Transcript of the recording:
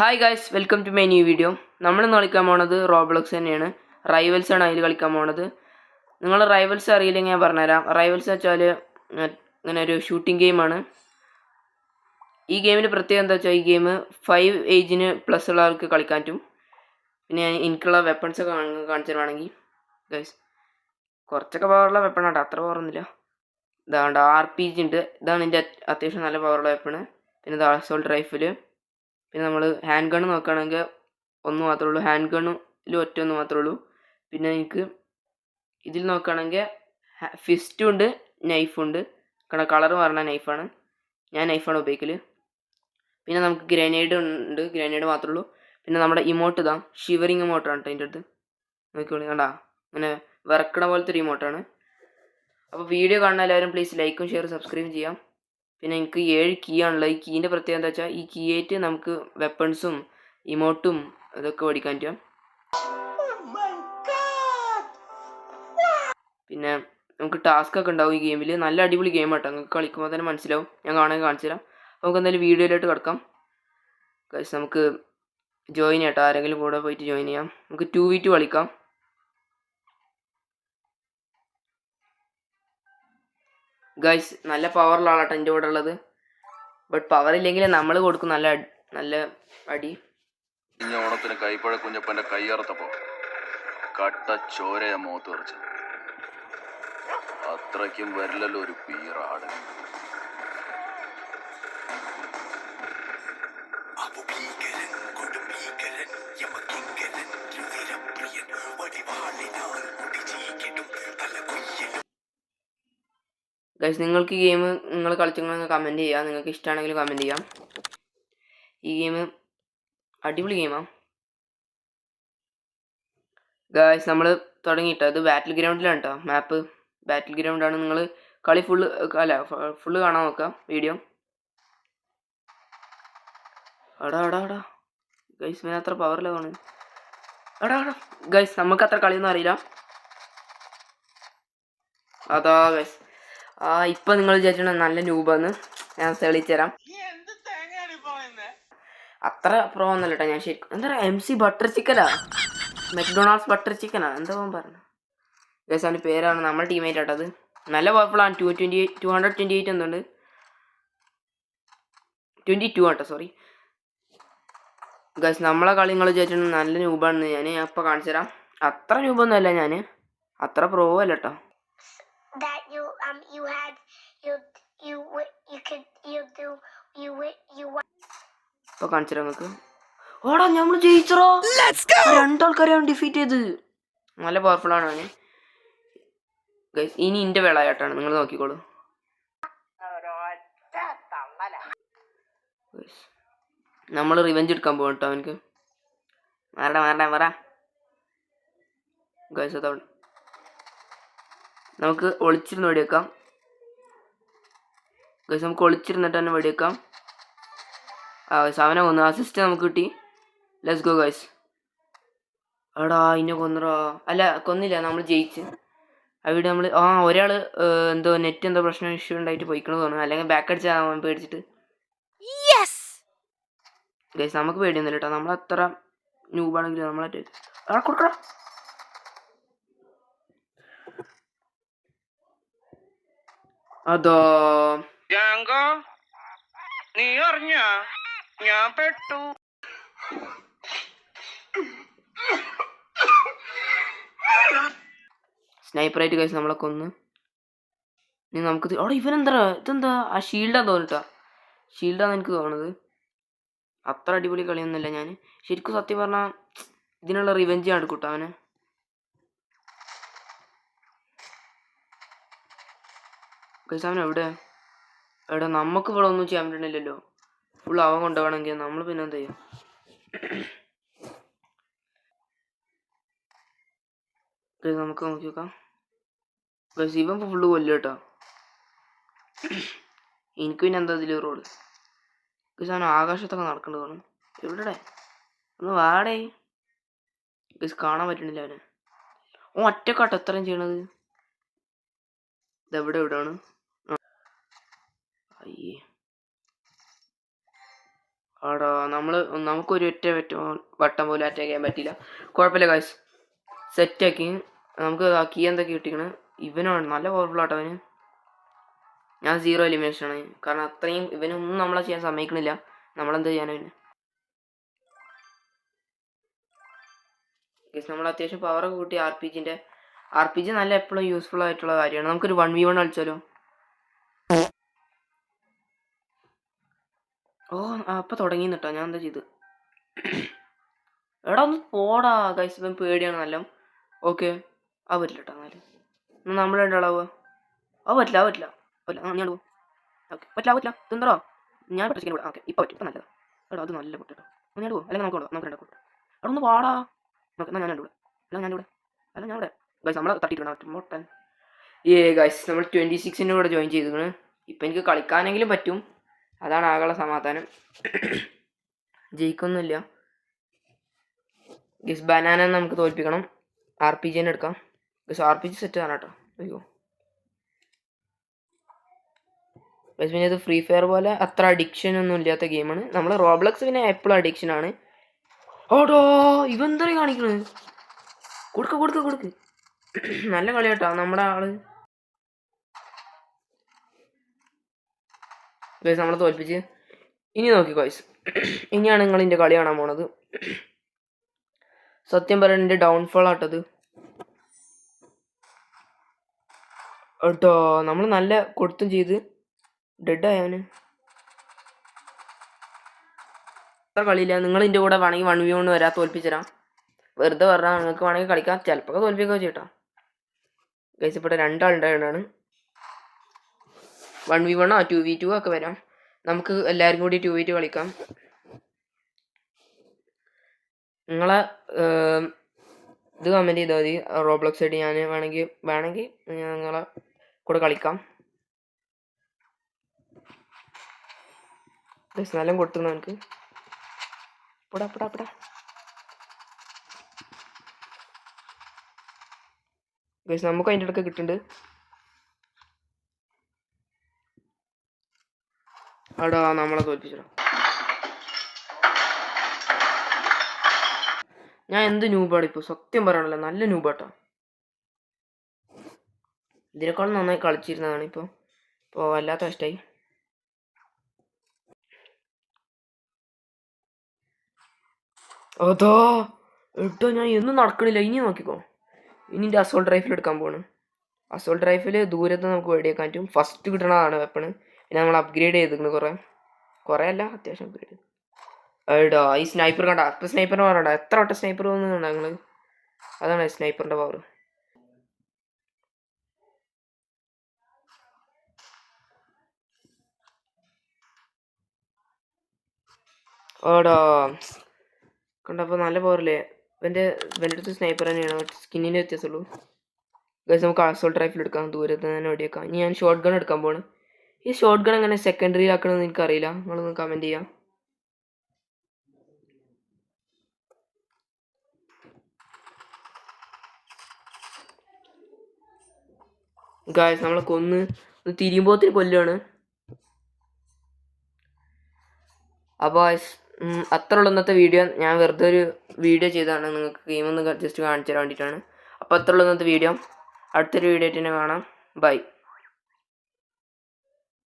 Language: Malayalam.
Hi guys, welcome to my new video. നമ്മളിന്ന് കളിക്കാൻ പോണത് റോബ്ലോക്സ് തന്നെയാണ്. റൈവൽസ് ആണ് അതിൽ കളിക്കാൻ പോണത്. നിങ്ങൾ റൈവൽസ് അറിയില്ലെങ്കിൽ ഞാൻ പറഞ്ഞുതരാം. റൈവൽസ് വെച്ചാൽ ഇങ്ങനെ ഒരു ഷൂട്ടിംഗ് ഗെയിമാണ്. ഈ ഗെയിമിൻ്റെ പ്രത്യേകത എന്താ വെച്ചാൽ ഈ ഗെയിം 5 ഏജിന് പ്ലസ് ഉള്ള ആൾക്ക് കളിക്കാൻ പറ്റും. പിന്നെ എനിക്കുള്ള വെപ്പൺസ് ഒക്കെ കാണിച്ചു തരുവാണെങ്കിൽ ഗൈസ് കുറച്ചൊക്കെ പവറുള്ള വെപ്പണാട്ടോ, അത്ര പവറൊന്നുമില്ല. ഇതാണ്ട് RPG ഉണ്ട്. ഇതാണ് എൻ്റെ അത്യാവശ്യം നല്ല പവറുള്ള വെപ്പണ്. പിന്നെ ഇത് അസോൾട്ട് റൈഫിൽ. പിന്നെ നമ്മൾ ഹാൻഡ് ഗണ്ണ് നോക്കുകയാണെങ്കിൽ ഒന്ന് മാത്രമേ ഉള്ളൂ. ഹാൻഡ് ഗണ്ണിൽ ഒന്ന് മാത്രമേ ഉള്ളൂ. പിന്നെ എനിക്ക് ഇതിൽ നോക്കുകയാണെങ്കിൽ ഫിസ്റ്റും ഉണ്ട്, നൈഫും ഉണ്ട്. കളർ പറഞ്ഞ നൈഫാണ്, ഞാൻ നൈഫാണ് ഉപയോഗിക്കൽ. പിന്നെ നമുക്ക് ഗ്രനേഡ് ഉണ്ട്, ഗ്രനേഡ് മാത്രമേ ഉള്ളൂ. പിന്നെ നമ്മുടെ ഇമോട്ട് ഇതാ ഷിവറിങ് ഇമോട്ടാണ് കേട്ടോ. അതിൻ്റെ അടുത്ത് നോക്കിക്കോളി, കണ്ടാ അങ്ങനെ വിറക്കണ പോലത്തെ ഒരു ഇമോട്ടാണ്. അപ്പോൾ വീഡിയോ കാണുന്ന എല്ലാവരും പ്ലീസ് ലൈക്കും ഷെയറും സബ്സ്ക്രൈബും ചെയ്യാം. പിന്നെ എനിക്ക് 7 കീ ആണുള്ളത്. ഈ കീൻ്റെ പ്രത്യേകത എന്താ വെച്ചാൽ ഈ കീ ആയിട്ട് നമുക്ക് വെപ്പൺസും ഇമോട്ടും ഇതൊക്കെ മേടിക്കാൻ പറ്റും. പിന്നെ നമുക്ക് ടാസ്ക് ഒക്കെ ഉണ്ടാവും ഈ ഗെയിമിൽ. നല്ല അടിപൊളി ഗെയിം ആട്ടോ, നിങ്ങൾക്ക് കളിക്കുമ്പോൾ തന്നെ മനസ്സിലാവും. ഞാൻ കാണാൻ കാണിച്ചു തരാം. നമുക്ക് എന്തായാലും വീഡിയോയിലോട്ട് കിടക്കാം. ഗൈസ് നമുക്ക് ജോയിൻ ചെയ്യാം, ആരെങ്കിലും കൂടെ പോയിട്ട് ജോയിൻ ചെയ്യാം. നമുക്ക് 2v2 കളിക്കാം. ഗൈസ് നല്ല പവറുള്ള ആളാട്ടോ എൻ്റെ കൂടെ ഉള്ളത്. ബട്ട് പവർ ഇല്ലെങ്കിൽ നമ്മൾ കൊടുക്കും നല്ല അടി. ഓണത്തിന് കൈപ്പഴ കുഞ്ഞപ്പന്റെ കയ്യറുത്തപ്പോ കട്ട ചോരയ മുഖത്ത് തെറിച്ചു. അത്രയ്ക്കും വരില്ലല്ലോ ഒരു പീറാട്. ഗൈസ് നിങ്ങൾക്ക് ഈ ഗെയിം നിങ്ങൾ കളിച്ചെങ്കിൽ കമൻറ്റ് ചെയ്യുക. നിങ്ങൾക്ക് ഇഷ്ടമാണെങ്കിൽ കമൻറ്റ് ചെയ്യാം. ഈ ഗെയിം അടിപൊളി ഗെയിമാണ് ഗൈസ്. നമ്മൾ തുടങ്ങിയിട്ടോ, ഇത് ബാറ്റിൽ ഗ്രൗണ്ടിലാണ് കേട്ടോ. മാപ്പ് ബാറ്റിൽ ഗ്രൗണ്ടാണ്. നിങ്ങൾ കളി ഫുള്ള് കാണാൻ നോക്കാം വീഡിയോ. എടാ ഗൈസ്, പിന്നെ അത്ര പവറിലാണ്. എടാ ഗൈസ്, നമുക്ക് അത്ര കളിയൊന്നും അറിയില്ല. അതാ ഗൈസ്, ഇപ്പം നിങ്ങൾ വിചാരിച്ചോ നല്ല ന്യൂബാന്ന്. ഞാൻ തെളിയിച്ചു തരാം. അത്ര പ്രോ ഒന്നല്ല കേട്ടോ ഞാൻ. ശരിക്കും എന്താ പറയുക, MC ബട്ടർ ചിക്കനാ, മെക്ഡൊണാൾഡ്സ് ബട്ടർ ചിക്കനാ എന്താ പറഞ്ഞു ഗൈസ്. അവൻ്റെ പേരാണ്. നമ്മുടെ ടീമേറ്റ് ആട്ടോ അത്. നല്ല പവർഫുള്ളാണ്. 228 എന്തുണ്ട്, 22 ആട്ടോ, സോറി ഗൈസ്. നമ്മളെ കളി നിങ്ങൾ വിചാരിച്ചിട്ട് നല്ല ന്യൂബാണെന്ന്. ഞാൻ അപ്പോൾ കാണിച്ചു തരാം. അത്ര ന്യൂബൊന്നും അല്ല ഞാൻ, അത്ര പ്രോ അല്ല കേട്ടോ. ഇപ്പൊ കാണിച്ചു തരാം നിങ്ങൾക്ക്. ഓടാ നമ്മൾ ജയിച്ചോ, 2 ആൾക്കാരെയാണ് ഡിഫീറ്റ് ചെയ്ത്. നല്ല പവർഫുൾ ആണ് അവന് ഗൈസ്. ഇനി ഇന്റെ വേളായിട്ടാണ്, നിങ്ങൾ നോക്കിക്കോളൂ. നമ്മൾ റിവെഞ്ച് എടുക്കാൻ പോകും കേട്ടോ അവനക്ക്. മാറ ഗൈസ്. അതവിടെ നമുക്ക് ഒളിച്ചിരുന്ന് വെടിവെക്കാം ഗൈസ്. നമുക്ക് ഒളിച്ചിരുന്നിട്ട് തന്നെ വെടിവെക്കാം. അവനെ കൊന്നു, അസിസ്റ്റ് നമുക്ക് കിട്ടി. Let's go guys. എടാ ഇന്നെ കൊന്നടാ. അല്ല കൊന്നില്ല, നമ്മൾ ജയിച്ച്. അവിടെ നമ്മൾ ഒരാൾ എന്തോ നെറ്റ് എന്തോ പ്രശ്നം ഇഷ്യൂ ഉണ്ടായിട്ട് പോയിക്കണമെന്ന് തോന്നുന്നു. അല്ലെങ്കിൽ ബാക്ക് അടിച്ചാൽ പേടിച്ചിട്ട്. ഗൈസ് നമുക്ക് പേടിയൊന്നുമില്ല കേട്ടോ. നമ്മളത്ര ന്യൂബാണെങ്കിലും നമ്മളെ കൊടുക്കടാ. അതോ നീ അറിഞ്ഞ ഞാൻ പെട്ടു. സ്നൈപ്പറായിട്ട് കഴിച്ച് നമ്മളെ കൊന്ന്. ഇനി നമുക്ക് ഇതെന്താ ആ ഷീൽഡാന്ന് തോന്നിട്ടാ. ഷീൽഡാന്ന് എനിക്ക് തോന്നുന്നത്. അത്ര അടിപൊളി കളിയൊന്നുമില്ല ഞാൻ ശരിക്കും. സത്യം പറഞ്ഞാൽ ഇതിനുള്ള റിവെഞ്ച് ആണ് എടുക്കൂട്ടോ അവനെ. കഴിച്ച് അവൻ എവിടെ നമുക്ക് ഇവിടെ ഒന്നും ചെയ്യാൻ പറ്റണില്ലല്ലോ. ഫുൾ അവൻ കൊണ്ടുപോകണമെങ്കിൽ നമ്മൾ പിന്നെ എന്താ ചെയ്യും. നമുക്ക് നോക്കി നോക്കാം. ഇവൻ ഫുള്ള് കൊല്ലും കേട്ടോ. എനിക്ക് പിന്നെ എന്താ ഇതിൽ റോഡ്. അവൻ ആകാശത്തൊക്കെ നടക്കേണ്ടതാണ്. എവിടെ ഒന്ന് വാടേ കാണാൻ പറ്റണില്ല അവനെ. ഒറ്റക്കാട്ടോ എത്രയും ചെയ്യണത്. ഇതെവിടെയാണ്. അയ്യേ ആടാ നമുക്കൊരു വട്ടം പോലും അറ്റാക്ക് ചെയ്യാൻ പറ്റില്ല. കുഴപ്പമില്ല ഗൈസ്, സെറ്റാക്കി. നമുക്ക് കീ എന്തൊക്കെ കിട്ടിക്കണ്. ഇവനാണ് നല്ല പവർഫുൾ ആട്ടോ അവന്. ഞാൻ 0 എലിമിനേഷനാണ്, കാരണം അത്രയും ഇവനൊന്നും നമ്മളെ ചെയ്യാൻ സമ്മതിക്കണില്ല. നമ്മളെന്ത് ചെയ്യാനാ പിന്നെ. ഗൈസ് നമ്മൾ അത്യാവശ്യം പവറൊക്കെ കൂട്ടി. ആർ പി ജി നല്ല എപ്പോഴും യൂസ്ഫുൾ ആയിട്ടുള്ള കാര്യമാണ്. നമുക്കൊരു 1v1 കളിച്ചാലോ? ഓ അപ്പം തുടങ്ങി നിട്ടോ. ഞാൻ എന്താ ചെയ്ത്? എടാ ഒന്ന് പോടാ ഗൈസ്, ഇപ്പം പേടിയാണ് നല്ല. ഓക്കെ ആ പറ്റില്ല കേട്ടോ. എന്നാലും നമ്മൾ രണ്ടാളാവുക. പറ്റില്ല. ഞാൻ പോവാം. ഓക്കെ പറ്റില്ല തിന്നറോ? ഞാൻ പറ്റില്ല. ഓക്കെ ഇപ്പം പറ്റും. ഇപ്പം നല്ലതാ. എടാ അത് നല്ല പൊട്ടോ. ഞാൻ പോവാം. അല്ലെങ്കിൽ നമുക്ക് രണ്ടാക്കും. അവിടെ ഒന്ന് പാടാ. നോക്കാം. എന്നാൽ ഞാനിവിടെ. അല്ല ഞാൻ ഇവിടെ ഗൈസ് നമ്മളെ തട്ടിയിട്ടുണ്ട് മൊട്ടൻ. ഗൈസ് നമ്മൾ 26ൻ്റെ കൂടെ ജോയിൻ ചെയ്തിരിക്കണ്. ഇപ്പം എനിക്ക് കളിക്കാനെങ്കിലും പറ്റും. അതാണ് ആകെയുള്ള സമാധാനം. ജയിക്കൊന്നുമില്ല ഗൈസ്. ബനാന നമുക്ക് തോൽപ്പിക്കണം. ആർ പി ജിനെ എടുക്കാം guys. R P G set ആണ് കേട്ടോ. അയ്യോ ഗൈസ്, പിന്നെ ഇത് ഫ്രീ ഫയർ പോലെ അത്ര അഡിക്ഷൻ ഒന്നും ഇല്ലാത്ത ഗെയിമാണ്. നമ്മൾ റോബ്ലക്സ് പിന്നെ എപ്പോഴും അഡിക്ഷനാണ്. ഓടോ ഇവന്താ കാണിക്കണത്? കൊടുക്ക് നല്ല കളി കേട്ടോ നമ്മുടെ ആള്. ഗൈസ് നമ്മളെ തോൽപ്പിച്ച്. ഇനി നോക്കി ഗൈസ്, ഇനിയാണ് നിങ്ങൾ എൻ്റെ കളി കാണാൻ പോണത്. സത്യം പറയാൻ എൻ്റെ ഡൗൺഫോൾ ആട്ടത് കേട്ടോ. നമ്മൾ നല്ല കൊടുത്തും ചെയ്ത് ഡെഡായവന്. അത്ര കളിയില്ല. നിങ്ങൾ എൻ്റെ കൂടെ വേണമെങ്കിൽ 1v1 വരാ, തോൽപ്പിച്ചരാം. വെറുതെ പറഞ്ഞാൽ നിങ്ങൾക്ക് വേണമെങ്കിൽ കളിക്കാം. ചിലപ്പോൾ തോൽപ്പിക്കുക ചെയ്യട്ടോ ഗൈസ്. ഇപ്പോൾ രണ്ടാളുണ്ടാണ്. 1v1 2v2 ഒക്കെ വരാം. നമുക്ക് എല്ലാവരും കൂടി 2v2 കളിക്കാം. നിങ്ങളെ ഇത് കമൻറ്റ് ചെയ്താൽ മതി. റോബ്ലോക്സ് ആയിട്ട് ഞാൻ വേണമെങ്കിൽ നിങ്ങളെ കൂടെ കളിക്കാം. നല്ല കൊടുത്തു എനിക്ക്. പടാ ഗൈസ് നമുക്ക് അതിൻ്റെ ഇടയ്ക്ക് കിട്ടുന്നുണ്ട്. അടാ നമ്മളെ തോൽപ്പിച്ചോ. ഞാൻ എന്ത് ന്യൂബാണ് ഇപ്പോൾ, സത്യം പറയണല്ലോ. നല്ല ന്യൂബാട്ടോ. ഇതിനേക്കാളും നന്നായി കളിച്ചിരുന്നതാണ്. ഇപ്പോൾ വല്ലാത്ത ഇഷ്ടമായി. അതോ എട്ടോ ഞാൻ എന്നും നടക്കണില്ല. ഇനി നോക്കിക്കോ. ഇനി എൻ്റെ അസോൾട്ട് റൈഫിൽ എടുക്കാൻ പോവാണ്. അസോൾട്ട് റൈഫിൽ ദൂരത്ത് നമുക്ക് വെടിയേക്കാൻ പറ്റും. ഫസ്റ്റ് കിട്ടണതാണ് വെപ്പണ്. പിന്നെ നമ്മൾ അപ്ഗ്രേഡ് ചെയ്തിരിക്കുന്നു. കുറേ അല്ല, അത്യാവശ്യം അപ്ഗ്രേഡ്. എടാ ഈ സ്നൈപ്പർ കണ്ട. ഇപ്പം സ്നൈപ്പർ പറയണ്ട. എത്ര വട്ടം സ്നൈപ്പർ വന്നു ഞങ്ങൾ. അതാണ് സ്നൈപ്പറിൻ്റെ പവർ. ഓടാ കണ്ടപ്പോൾ നല്ല പവറില്ലേ. ഇവൻ്റെ അടുത്ത് സ്നൈപ്പർ തന്നെയാണ്. സ്കിന്നിൻ്റെ വ്യത്യാസമുള്ളൂ. ഗൈസ് നമുക്ക് അസോൾട്ട് റൈഫിൽ എടുക്കാം. ദൂരത്ത് തന്നെ വെടിയേക്കാം. ഇനി ഞാൻ ഷോർട്ട് ഗൺ എടുക്കാൻ പോവാണ്. ഈ ഷോർട്ട് ഗൺ എങ്ങനെ സെക്കൻഡറിയിലാക്കണമെന്ന് എനിക്കറിയില്ല. നിങ്ങളൊന്ന് കമൻറ്റ് ചെയ്യാം. ഗൈസ് നമ്മളെ കൊന്ന് തിരിയുമ്പോത്തിന് കൊല്ലുകയാണ്. അപ്പോൾ അത്ര ഉള്ള ഇന്നത്തെ വീഡിയോ. ഞാൻ വെറുതെ ഒരു വീഡിയോ ചെയ്തതാണ്, നിങ്ങൾക്ക് ഗെയിമൊന്ന് ജസ്റ്റ് കാണിച്ചു തരാൻ വേണ്ടിയിട്ടാണ്. അപ്പോൾ അത്ര ഉള്ള ഇന്നത്തെ വീഡിയോ. അടുത്തൊരു വീഡിയോ ആയിട്ട് തന്നെ കാണാം. ബൈ.